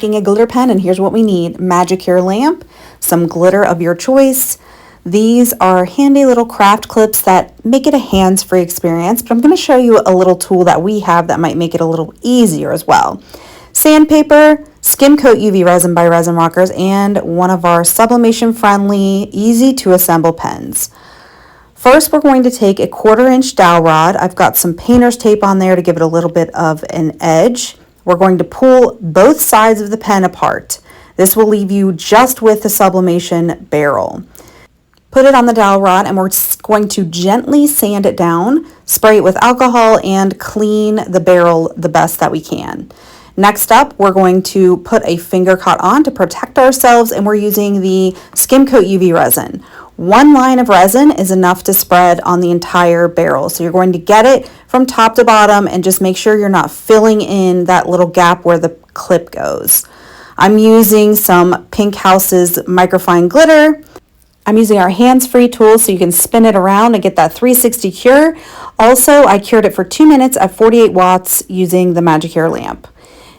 making a glitter pen, and here's what we need: MagicCure lamp, some glitter of your choice. These are handy little craft clips that make it a hands-free experience, but I'm going to show you a little tool that we have that might make it a little easier as well. Sandpaper, Skim Coat UV Resin by Resin Rockers, and one of our sublimation friendly, easy to assemble pens. First, we're going to take a 1/4-inch dowel rod. I've got some painter's tape on there to give it a little bit of an edge. We're going to pull both sides of the pen apart. This will leave you just with the sublimation barrel. Put it on the dowel rod, and we're going to gently sand it down, spray it with alcohol, and clean the barrel the best that we can. Next up, we're going to put a finger cot on to protect ourselves, and we're using the Skim Coat UV resin. One line of resin is enough to spread on the entire barrel. So you're going to get it from top to bottom and just make sure you're not filling in that little gap where the clip goes. I'm using some Pink House's microfine glitter. I'm using our hands-free tool so you can spin it around and get that 360 cure. Also, I cured it for 2 minutes at 48 watts using the MagicCure lamp.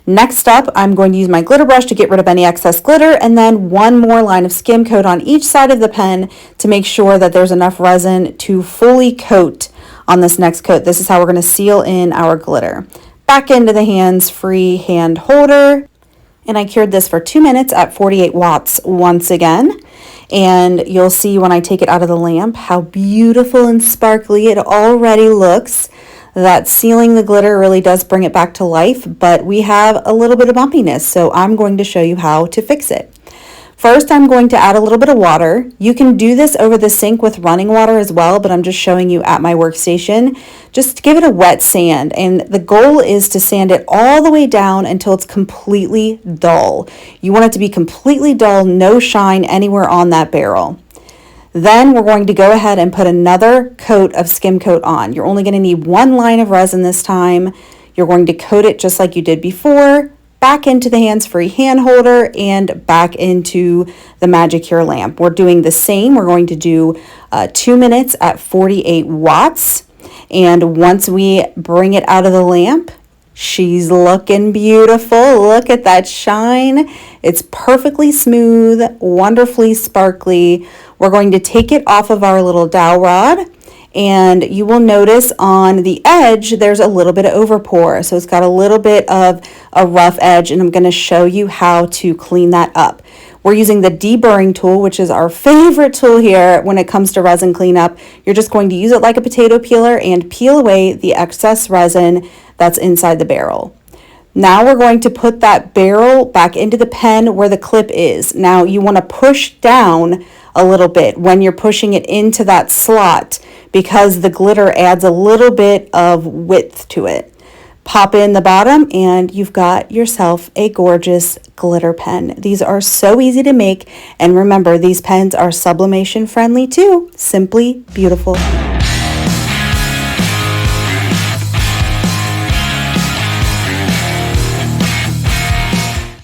Next up, I'm going to use my glitter brush to get rid of any excess glitter, and then one more line of skim coat on each side of the pen to make sure that there's enough resin to fully coat on this next coat. This is how we're going to seal in our glitter. Back into the hands-free hand holder, and I cured this for 2 minutes at 48 watts once again. And you'll see when I take it out of the lamp how beautiful and sparkly it already looks. That sealing the glitter really does bring it back to life, but we have a little bit of bumpiness, so I'm going to show you how to fix it. First, I'm going to add a little bit of water. You can do this over the sink with running water as well, but I'm just showing you at my workstation. Just give it a wet sand, and the goal is to sand it all the way down until it's completely dull. You want it to be completely dull, no shine anywhere on that barrel. Then we're going to go ahead and put another coat of skim coat on. You're only going to need one line of resin this time. You're going to coat it just like you did before, back into the hands-free hand holder, and back into the MagicCure lamp. We're doing the same. We're going to do 2 minutes at 48 watts. And once we bring it out of the lamp, she's looking beautiful. Look at that shine. It's perfectly smooth, wonderfully sparkly. We're going to take it off of our little dowel rod, and you will notice on the edge there's a little bit of overpour. So it's got a little bit of a rough edge, and I'm going to show you how to clean that up. We're using the deburring tool, which is our favorite tool here when it comes to resin cleanup. You're just going to use it like a potato peeler and peel away the excess resin that's inside the barrel. Now we're going to put that barrel back into the pen where the clip is. Now you want to push down a little bit when you're pushing it into that slot because the glitter adds a little bit of width to it. Pop in the bottom and you've got yourself a gorgeous glitter pen. These are so easy to make, and remember, these pens are sublimation friendly too. Simply beautiful.